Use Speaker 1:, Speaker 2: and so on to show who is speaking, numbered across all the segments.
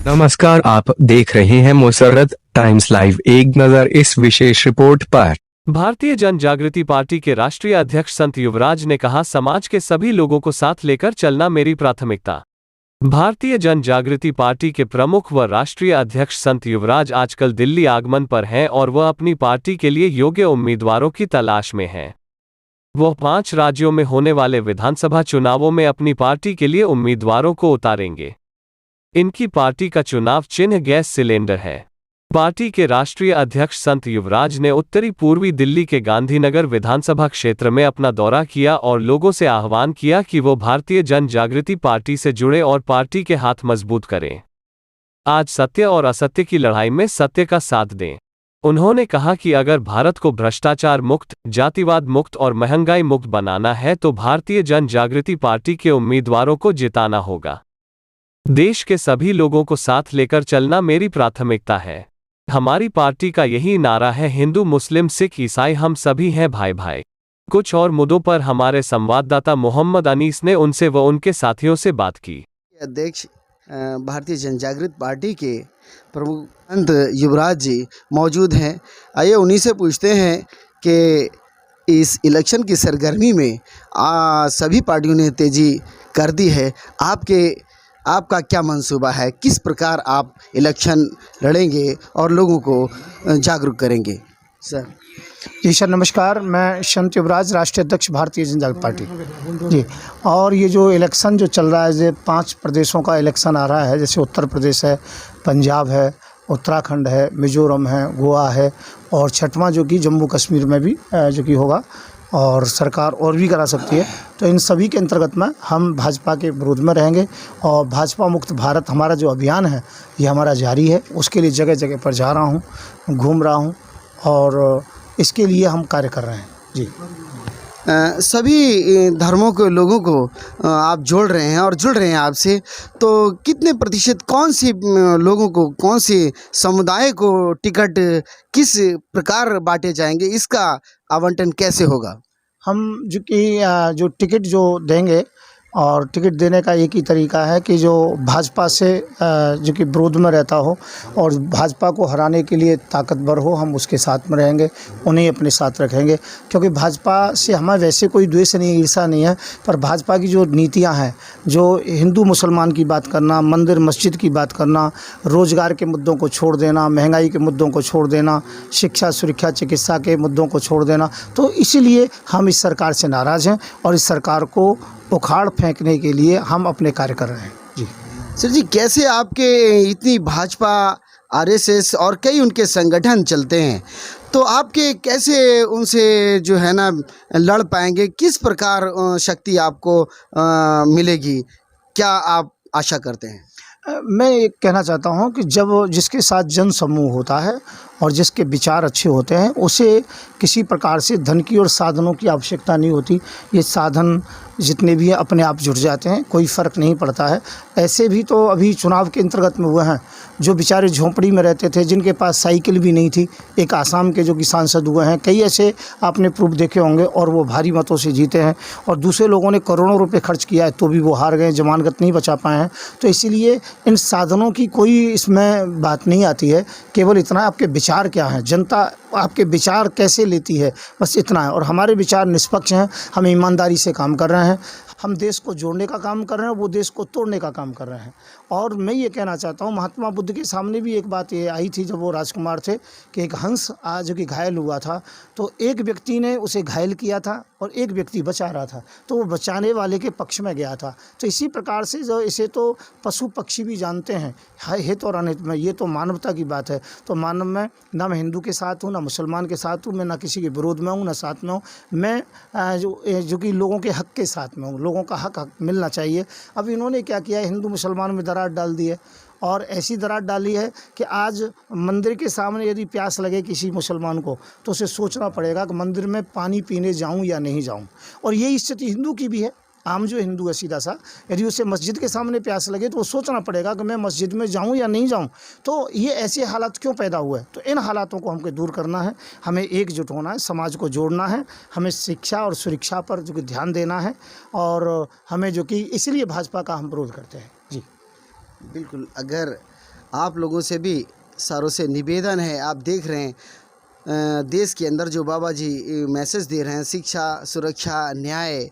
Speaker 1: नमस्कार, आप देख रहे हैं मुसर्रत टाइम्स लाइव। एक नजर इस विशेष रिपोर्ट पर।
Speaker 2: भारतीय जन जागृति पार्टी के राष्ट्रीय अध्यक्ष संत युवराज ने कहा, समाज के सभी लोगों को साथ लेकर चलना मेरी प्राथमिकता। भारतीय जन जागृति पार्टी के प्रमुख व राष्ट्रीय अध्यक्ष संत युवराज आजकल दिल्ली आगमन पर हैं और वह अपनी पार्टी के लिए योग्य उम्मीदवारों की तलाश में हैं। वह 5 राज्यों में होने वाले विधानसभा चुनावों में अपनी पार्टी के लिए उम्मीदवारों को उतारेंगे। इनकी पार्टी का चुनाव चिन्ह गैस सिलेंडर है। पार्टी के राष्ट्रीय अध्यक्ष संत युवराज ने उत्तरी पूर्वी दिल्ली के गांधीनगर विधानसभा क्षेत्र में अपना दौरा किया और लोगों से आह्वान किया कि वो भारतीय जन जागृति पार्टी से जुड़े और पार्टी के हाथ मजबूत करें। आज सत्य और असत्य की लड़ाई में सत्य का साथ दें। उन्होंने कहा कि अगर भारत को भ्रष्टाचार मुक्त, जातिवाद मुक्त और महंगाई मुक्त बनाना है तो भारतीय जन जागृति पार्टी के उम्मीदवारों को जिताना होगा। देश के सभी लोगों को साथ लेकर चलना मेरी प्राथमिकता है। हमारी पार्टी का यही नारा है, हिंदू मुस्लिम सिख ईसाई हम सभी हैं भाई भाई। कुछ और मुद्दों पर हमारे संवाददाता मोहम्मद अनीस ने उनसे व उनके साथियों से बात की।
Speaker 3: अध्यक्ष भारतीय जन जागृत पार्टी के प्रमुख संत युवराज जी मौजूद हैं। आइए उन्हीं से पूछते हैं कि इस इलेक्शन की सरगर्मी में सभी पार्टियों ने तेजी कर दी है। आपका क्या मंसूबा है? किस प्रकार आप इलेक्शन लड़ेंगे और लोगों को जागरूक करेंगे? सर
Speaker 4: जी सर नमस्कार, मैं संत युवराज राष्ट्रीय अध्यक्ष भारतीय जन जागृति पार्टी जी। और ये जो इलेक्शन जो चल रहा है, जो 5 प्रदेशों का इलेक्शन आ रहा है, जैसे उत्तर प्रदेश है, पंजाब है, उत्तराखंड है, मिजोरम है, गोवा है और 6वां जो कि जम्मू कश्मीर में भी जो कि होगा और सरकार और भी करा सकती है। तो इन सभी के अंतर्गत में हम भाजपा के विरोध में रहेंगे और भाजपा मुक्त भारत हमारा जो अभियान है ये हमारा जारी है। उसके लिए जगह जगह पर जा रहा हूँ, घूम रहा हूँ और इसके लिए हम कार्य कर रहे हैं जी।
Speaker 3: सभी धर्मों के लोगों को आप जोड़ रहे हैं और जुड़ रहे हैं आपसे, तो कितने प्रतिशत कौन सी लोगों को, कौन से समुदाय को टिकट किस प्रकार बांटे जाएंगे, इसका आवंटन कैसे होगा?
Speaker 4: हम जो टिकट जो देंगे और टिकट देने का एक ही तरीका है कि जो भाजपा से जो कि विरोध में रहता हो और भाजपा को हराने के लिए ताकतवर हो, हम उसके साथ में रहेंगे, उन्हें अपने साथ रखेंगे। क्योंकि भाजपा से हमें वैसे कोई द्वेष नहीं, ईर्षा नहीं है, पर भाजपा की जो नीतियां हैं, जो हिंदू मुसलमान की बात करना, मंदिर मस्जिद की बात करना, रोज़गार के मुद्दों को छोड़ देना, महंगाई के मुद्दों को छोड़ देना, शिक्षा सुरक्षा चिकित्सा के मुद्दों को छोड़ देना, तो इसीलिए हम इस सरकार से नाराज़ हैं और इस सरकार को उखाड़ फेंकने के लिए हम अपने कार्य कर रहे हैं जी।
Speaker 3: सर जी, कैसे आपके इतनी भाजपा, आरएसएस और कई उनके संगठन चलते हैं, तो आपके कैसे उनसे जो है ना लड़ पाएंगे? किस प्रकार शक्ति आपको मिलेगी? क्या आप आशा करते हैं?
Speaker 4: मैं ये कहना चाहता हूँ कि जब जिसके साथ जन समूह होता है और जिसके विचार अच्छे होते हैं, उसे किसी प्रकार से धन की और साधनों की आवश्यकता नहीं होती। ये साधन जितने भी हैं अपने आप जुड़ जाते हैं, कोई फ़र्क नहीं पड़ता है। ऐसे भी तो अभी चुनाव के अंतर्गत में हुए हैं जो बेचारे झोंपड़ी में रहते थे, जिनके पास साइकिल भी नहीं थी, एक आसाम के जो कि सांसद हुए हैं। कई ऐसे आपने प्रूफ देखे होंगे और वो भारी मतों से जीते हैं। और दूसरे लोगों ने करोड़ों रुपए खर्च किया है तो भी वो हार गए, जमानत नहीं बचा पाए हैं। तो इसीलिए इन साधनों की कोई इसमें बात नहीं आती है, केवल इतना आपके विचार क्या हैं, जनता आपके विचार कैसे लेती है, बस इतना है। और हमारे विचार निष्पक्ष हैं, हम ईमानदारी से काम कर रहे हैं, हम देश को जोड़ने का काम कर रहे हैं, वो देश को तोड़ने का काम कर रहे हैं। और मैं ये कहना चाहता हूँ, महात्मा बुद्ध के सामने भी एक बात ये आई थी जब वो राजकुमार थे कि एक हंस जो कि घायल हुआ था, तो एक व्यक्ति ने उसे घायल किया था और एक व्यक्ति बचा रहा था, तो वो बचाने वाले के पक्ष में गया था। तो इसी प्रकार से जो इसे तो पशु पक्षी भी जानते हैं, हित और अनहित में, ये तो मानवता की बात है। तो मानव में ना मैं हिंदू के साथ हूँ, ना मुसलमान के साथ हूँ, मैं ना किसी के विरोध में हूँ, ना साथ में हूँ। मैं जो कि लोगों के हक के साथ में हूँ, लोगों का हक मिलना चाहिए। अब इन्होंने क्या किया है, हिंदू मुसलमान में दरार डाल दी है और ऐसी दरार डाली है कि आज मंदिर के सामने यदि प्यास लगे किसी मुसलमान को तो उसे सोचना पड़ेगा कि मंदिर में पानी पीने जाऊं या नहीं जाऊं। और यही स्थिति हिंदू की भी है। आम जो हिंदू है सीधा सा, यदि उसे मस्जिद के सामने प्यास लगे तो वो सोचना पड़ेगा कि मैं मस्जिद में जाऊं या नहीं जाऊं। तो ये ऐसे हालात क्यों पैदा हुए? तो इन हालातों को हमको दूर करना है, हमें एकजुट होना है, समाज को जोड़ना है, हमें शिक्षा और सुरक्षा पर जो कि ध्यान देना है, और हमें जो कि इसलिए भाजपा का हम विरोध करते हैं। जी
Speaker 3: बिल्कुल। अगर आप लोगों से भी सारों से निवेदन है, आप देख रहे हैं देश के अंदर जो बाबा जी मैसेज दे रहे हैं, शिक्षा, सुरक्षा, न्याय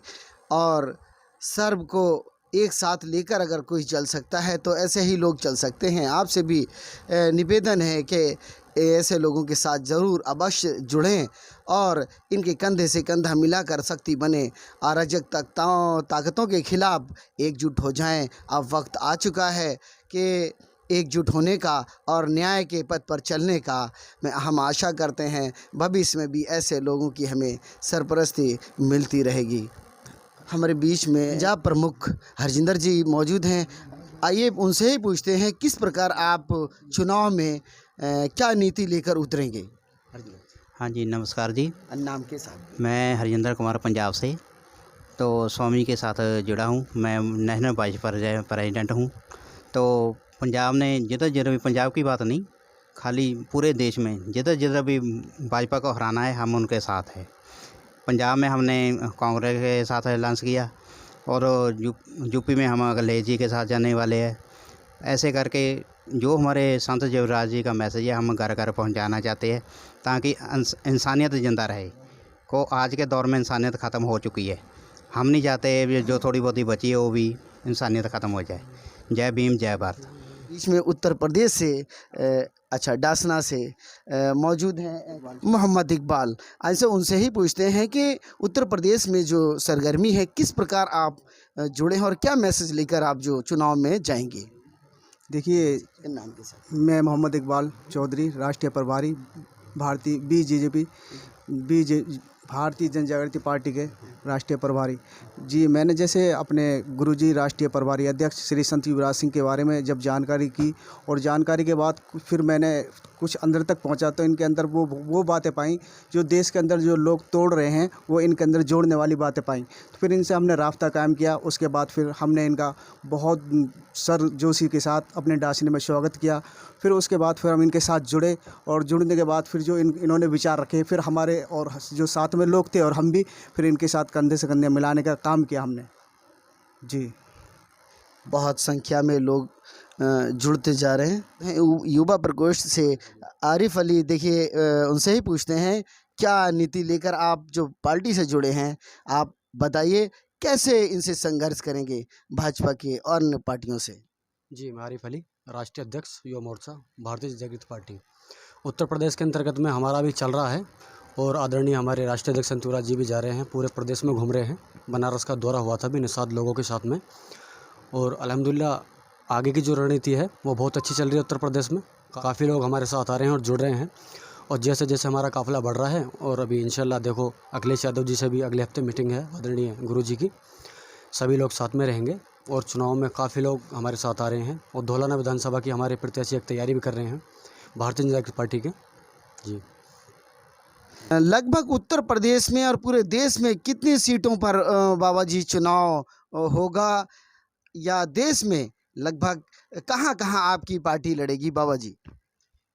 Speaker 3: और सर्व को एक साथ लेकर अगर कोई चल सकता है तो ऐसे ही लोग चल सकते हैं। आपसे भी निवेदन है कि ऐसे लोगों के साथ ज़रूर अवश्य जुड़ें और इनके कंधे से कंधा मिलाकर शक्ति बने, अराजक ताकतों के खिलाफ एकजुट हो जाएं। अब वक्त आ चुका है कि एकजुट होने का और न्याय के पथ पर चलने का। हम आशा करते हैं भविष्य में भी ऐसे लोगों की हमें सरपरस्ती मिलती रहेगी। हमारे बीच में पंजाब प्रमुख हरजिंदर जी मौजूद हैं। आइए उनसे ही पूछते हैं किस प्रकार आप चुनाव में क्या नीति लेकर उतरेंगे।
Speaker 5: हाँ जी, नमस्कार जी।
Speaker 3: नाम के साथ।
Speaker 5: मैं हरजिंदर कुमार पंजाब से, तो स्वामी के साथ जुड़ा हूँ। मैं नेशनल वाइस प्रेसिडेंट हूँ। तो पंजाब ने जिधर जिधर भी, पंजाब की बात नहीं, खाली पूरे देश में जिधर जिधर भी भाजपा को हराना है हम उनके साथ हैं। पंजाब में हमने कांग्रेस के साथ लॉन्च किया और यूपी में हम अखिलेश जी के साथ जाने वाले हैं। ऐसे करके जो हमारे संत युवराज जी का मैसेज है हम घर घर पहुंचाना चाहते हैं, ताकि इंसानियत जिंदा रहे। को आज के दौर में इंसानियत ख़त्म हो चुकी है। हम नहीं चाहते जो थोड़ी बहुत ही बची है वो भी इंसानियत ख़त्म हो जाए। जय भीम, जय भारत।
Speaker 3: बीच में उत्तर प्रदेश से डासना से मौजूद हैं मोहम्मद इकबाल। ऐसे उनसे ही पूछते हैं कि उत्तर प्रदेश में जो सरगर्मी है किस प्रकार आप जुड़े हैं और क्या मैसेज लेकर आप जो चुनाव में जाएंगे।
Speaker 6: देखिए,
Speaker 3: नाम के साथ।
Speaker 6: मैं मोहम्मद इकबाल चौधरी, राष्ट्रीय प्रभारी भारतीय जन जागृति पार्टी के राष्ट्रीय प्रभारी जी। मैंने जैसे अपने गुरुजी राष्ट्रीय प्रभारी अध्यक्ष श्री संत युवराज सिंह के बारे में जब जानकारी की, और जानकारी के बाद फिर मैंने कुछ अंदर तक पहुंचा, तो इनके अंदर वो बातें पाई जो देश के अंदर जो लोग तोड़ रहे हैं वो इनके अंदर जोड़ने वाली बातें पाई। तो फिर इनसे हमने राब्ता कायम किया। उसके बाद फिर हमने इनका बहुत सर जोशी के साथ अपने डासनी में स्वागत किया। फिर उसके बाद फिर हम इनके साथ जुड़े, और जुड़ने के बाद फिर जो इन्होंने विचार रखे, फिर हमारे और जो साथ में लोग थे और हम भी फिर इनके साथ कंधे से कंधे मिलाने का काम किया हमने जी।
Speaker 3: बहुत संख्या में लोग जुड़ते जा रहे हैं। युवा प्रकोष्ठ से आरिफ अली, देखिए उनसे ही पूछते हैं क्या नीति लेकर आप जो पार्टी से जुड़े हैं, आप बताइए कैसे इनसे संघर्ष करेंगे भाजपा के और अन्य पार्टियों से।
Speaker 7: जी, मैं आरिफ अली, राष्ट्रीय अध्यक्ष युवा मोर्चा भारतीय जनता जागृति पार्टी उत्तर प्रदेश के अंतर्गत में हमारा भी चल रहा है, और आदरणीय हमारे राष्ट्रीय अध्यक्ष संत युवराज जी भी जा रहे हैं, पूरे प्रदेश में घूम रहे हैं। बनारस का दौरा हुआ था भी निषाद लोगों के साथ में, और अल्हम्दुलिल्लाह आगे की जो रणनीति है वो बहुत अच्छी चल रही है। उत्तर प्रदेश में काफ़ी लोग हमारे साथ आ रहे हैं और जुड़ रहे हैं, और जैसे जैसे हमारा काफ़िला बढ़ रहा है, और अभी इंशाल्लाह देखो अखिलेश यादव जी से भी अगले हफ्ते मीटिंग है आदरणीय गुरु जी की, सभी लोग साथ में रहेंगे, और चुनाव में काफ़ी लोग हमारे साथ आ रहे हैं, और धौलाना विधानसभा की हमारे प्रत्याशी एक तैयारी भी कर रहे हैं भारतीय जनता जागृति पार्टी के जी।
Speaker 3: लगभग उत्तर प्रदेश में और पूरे देश में कितनी सीटों पर बाबा जी चुनाव होगा, या देश में लगभग कहाँ कहाँ आपकी पार्टी लड़ेगी बाबा जी।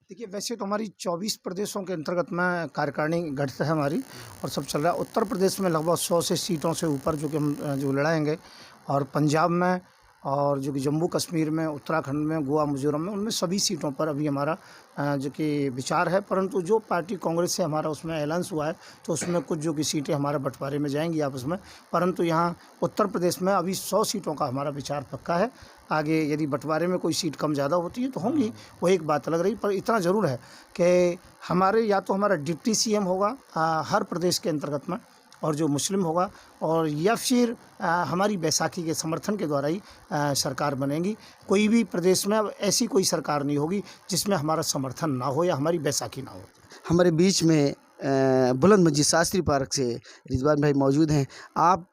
Speaker 4: देखिए, वैसे तो हमारी 24 प्रदेशों के अंतर्गत में कार्यकारिणी गठित है हमारी, और सब चल रहा है। उत्तर प्रदेश में लगभग 100 से सीटों से ऊपर जो कि हम जो लड़ाएंगे, और पंजाब में, और जो कि जम्मू कश्मीर में, उत्तराखंड में, गोवा, मिजोरम में, उनमें सभी सीटों पर अभी हमारा जो कि विचार है। परंतु जो पार्टी कांग्रेस से हमारा उसमें ऐलान हुआ है, तो उसमें कुछ जो कि सीटें हमारे बंटवारे में जाएंगी आपस में। परंतु यहाँ उत्तर प्रदेश में अभी 100 सीटों का हमारा विचार पक्का है। आगे यदि बंटवारे में कोई सीट कम ज़्यादा होती है तो होंगी, वो एक बात अलग रही। पर इतना ज़रूर है कि हमारे या तो हमारा डिप्टी सीएम होगा हर प्रदेश के अंतर्गत में, और जो मुस्लिम होगा, और या फिर हमारी बैसाखी के समर्थन के द्वारा ही सरकार बनेगी। कोई भी प्रदेश में अब ऐसी कोई सरकार नहीं होगी जिसमें हमारा समर्थन ना हो या हमारी बैसाखी ना हो।
Speaker 3: हमारे बीच में बुलंद मस्जिद शास्त्री पार्क से रिजवान भाई मौजूद हैं। आप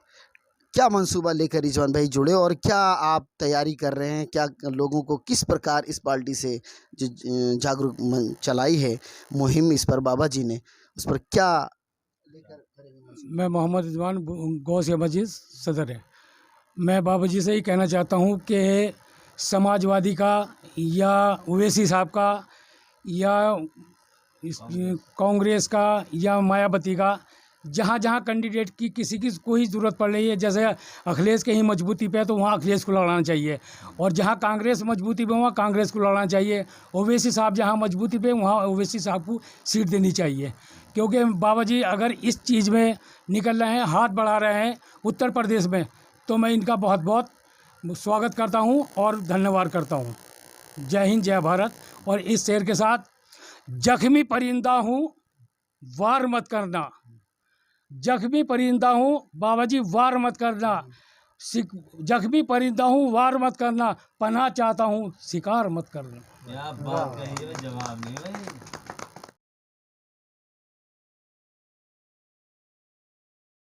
Speaker 3: क्या मंसूबा लेकर रिजवान भाई जुड़े, और क्या आप तैयारी कर रहे हैं, क्या लोगों को किस प्रकार इस पार्टी से जो जागरूक चलाई है मुहिम इस पर बाबा जी ने, उस पर क्या लेकर करेंगे?
Speaker 8: मैं मोहम्मद रिजवान गौसिया मस्जिद सदर है। मैं बाबा जी से ही कहना चाहता हूँ कि समाजवादी का या ओवैसी साहब का या कांग्रेस का या मायावती का, जहाँ जहाँ कैंडिडेट की किसी की कोई ज़रूरत पड़ रही है, जैसे अखिलेश के ही मजबूती पे है तो वहाँ अखिलेश को लड़ाना चाहिए, और जहाँ कांग्रेस मजबूती पे वहाँ कांग्रेस को लड़ाना चाहिए। ओवैसी साहब जहाँ मजबूती पे वहाँ ओवैसी साहब को सीट देनी चाहिए, क्योंकि बाबा जी अगर इस चीज़ में निकल रहे हैं, हाथ बढ़ा रहे हैं उत्तर प्रदेश में, तो मैं इनका बहुत बहुत स्वागत करता हूँ और धन्यवाद करता हूँ। जय हिंद, जय भारत। और इस शेर के साथ, जख्मी परिंदा हूँ वार मत करना, जख्मी परिंदा हूँ बाबा जी वार मत करना, जख्मी परिंदा हूँ वार मत करना, पनाह चाहता हूँ शिकार मत करना।
Speaker 9: क्या बात कही है, जवाब नहीं भाई।